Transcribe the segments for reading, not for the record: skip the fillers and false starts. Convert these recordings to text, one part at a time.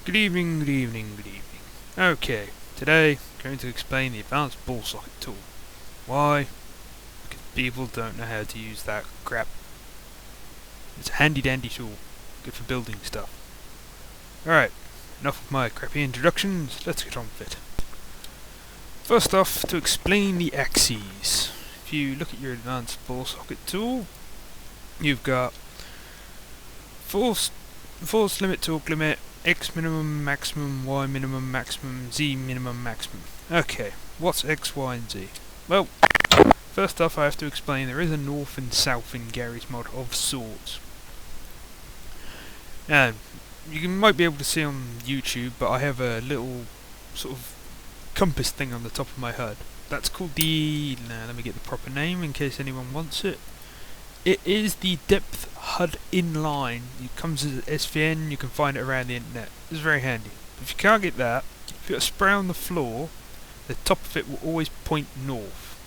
Good evening, good evening, good evening. Okay, today I'm going to explain the Adv.Ballsocket tool. Why? Because people don't know how to use that crap. It's a handy dandy tool, good for building stuff. Alright, enough of my crappy introductions, let's get on with it. First off, to explain the axes. If you look at your Adv.Ballsocket tool, you've got force limit, torque limit, X minimum, maximum, Y minimum, maximum, Z minimum, maximum. Okay, what's X, Y, and Z? Well, first off I have to explain there is a north and south in Gmod of sorts. And you might be able to see on YouTube, but I have a little sort of compass thing on the top of my HUD. That's called the... let me get the proper name in case anyone wants it. It is the depth Hud Inline. It comes as an SVN, you can find it around the internet. It's very handy. If you can't get that, if you've got a spray on the floor, the top of it will always point north.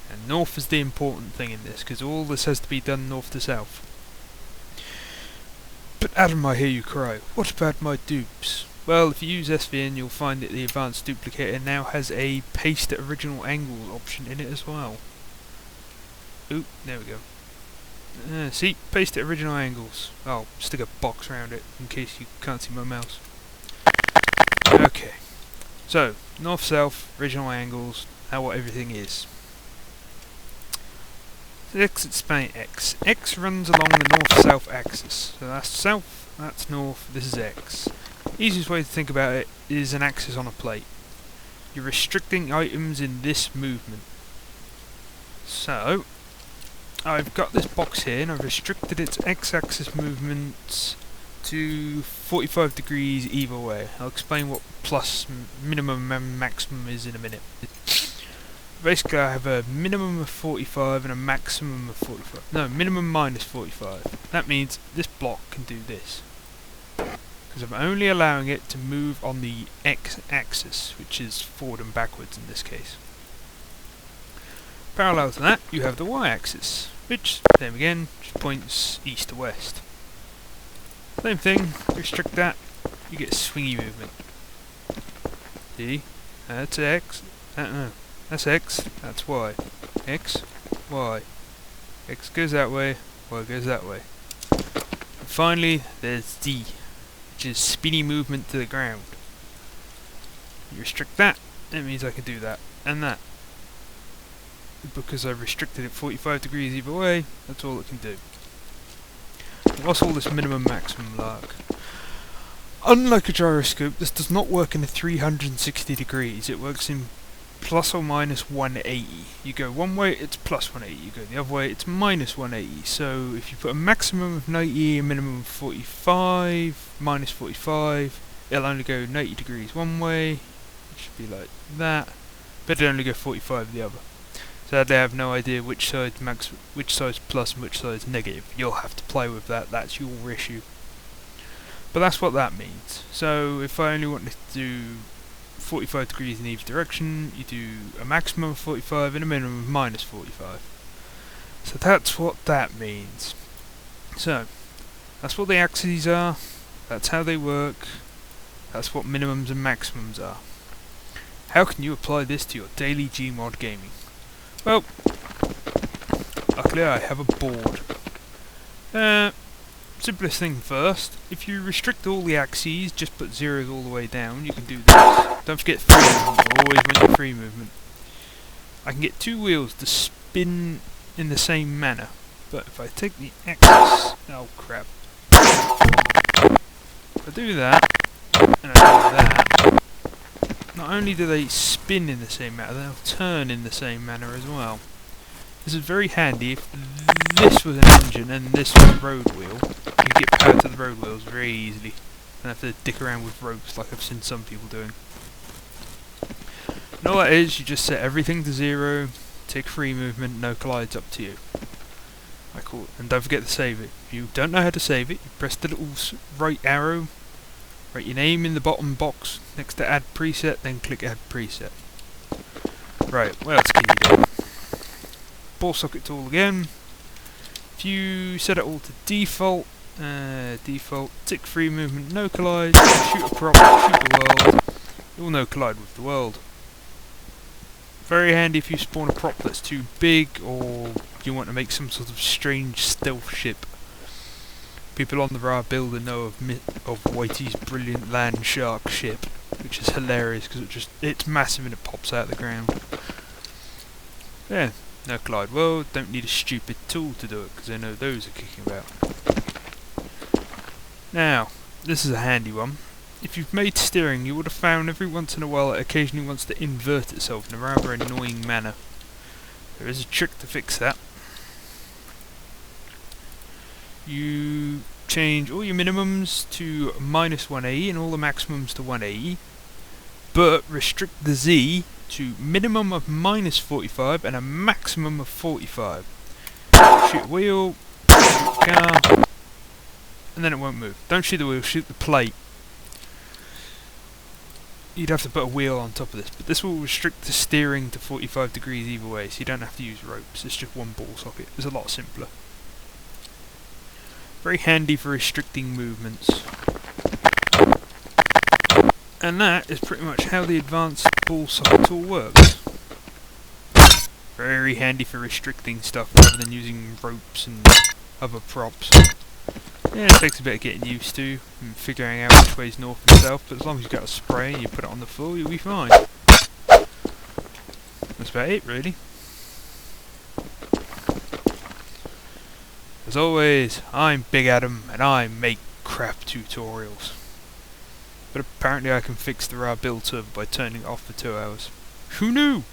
And north is the important thing in this, because all this has to be done north to south. But Adam, I hear you cry, what about my dupes? Well, if you use SVN, you'll find that the advanced duplicator now has a paste at original angle option in it as well. Oop, there we go. See, paste at original angles. I'll stick a box around it in case you can't see my mouse. Okay, so north, south, original angles, now what everything is. Let's explain X. X runs along the north-south axis. So that's south, that's north, this is X. Easiest way to think about it is an axis on a plate. You're restricting items in this movement. So I've got this box here and I've restricted its x-axis movements to 45 degrees either way. I'll explain what plus, minimum and maximum is in a minute. Basically I have a minimum of 45 and a maximum of 45. No, minimum minus 45. That means this block can do this. Because I'm only allowing it to move on the x-axis, which is forward and backwards in this case. Parallel to that, you have the y-axis, which, same again, just points east to west. Same thing, restrict that, you get swingy movement. See? That's X, no, that's X, that's Y. X, Y. X goes that way, Y goes that way. And finally, there's Z, which is spinny movement to the ground. You restrict that, it means I can do that, and that. Because I've restricted it 45 degrees either way, that's all it can do. What's all this minimum maximum lark? Unlike a gyroscope, this does not work in a 360 degrees, it works in plus or minus 180. You go one way, it's plus 180, you go the other way, it's minus 180. So if you put a maximum of 90, a minimum of 45, minus 45, it'll only go 90 degrees one way, it should be like that, but it'll only go 45 the other. Sadly I have no idea which side's plus and which side's negative. You'll have to play with that, that's your issue. But that's what that means. So if I only wanted to do 45 degrees in either direction, you do a maximum of 45 and a minimum of minus 45. So that's what that means. So, that's what the axes are, that's how they work, that's what minimums and maximums are. How can you apply this to your daily Gmod gaming? Well, luckily I have a board. Simplest thing first, if you restrict all the axes, just put zeros all the way down, you can do this. Don't forget free movement, always want your free movement. I can get two wheels to spin in the same manner, but if I take the axis, oh crap. If I do that, and I do that, not only do they spin in the same manner, they'll turn in the same manner as well. This is very handy if this was an engine and this was a road wheel. You get power to the road wheels very easily. And have to dick around with ropes like I've seen some people doing. And all that is, you just set everything to 0, take free movement, no collides, up to you. And don't forget to save it. If you don't know how to save it, you press the little right arrow, write your name in the bottom box next to add preset, then click add preset. Right, what else can you do? Ballsocket tool again. If you set it all to default, Default, tick free movement, no collide, shoot a prop, shoot the world, it will no collide with the world. Very handy if you spawn a prop that's too big, or you want to make some sort of strange stealth ship. People on the Ra builder know of Whitey's brilliant land shark ship, which is hilarious because it's massive and it pops out of the ground. Yeah, no collide world, don't need a stupid tool to do it because I know those are kicking about. Now, this is a handy one. If you've made steering, you would have found every once in a while it occasionally wants to invert itself in a rather annoying manner. There is a trick to fix that. You change all your minimums to -180 and all the maximums to 180, but restrict the Z to minimum of -45 and a maximum of 45. Shoot a wheel, shoot a car, and then it won't move. Don't shoot the wheel, shoot the plate. You'd have to put a wheel on top of this, but this will restrict the steering to 45 degrees either way, so you don't have to use ropes. It's just one ball socket. It's a lot simpler. Very handy for restricting movements. And that is pretty much how the advanced ball socket tool works. Very handy for restricting stuff rather than using ropes and other props. Yeah, it takes a bit of getting used to and figuring out which way's north and south, but as long as you've got a spray and you put it on the floor, you'll be fine. That's about it, really. As always, I'm Big Adam and I make crap tutorials. But apparently I can fix the Ra build server by turning it off for 2 hours. Who knew?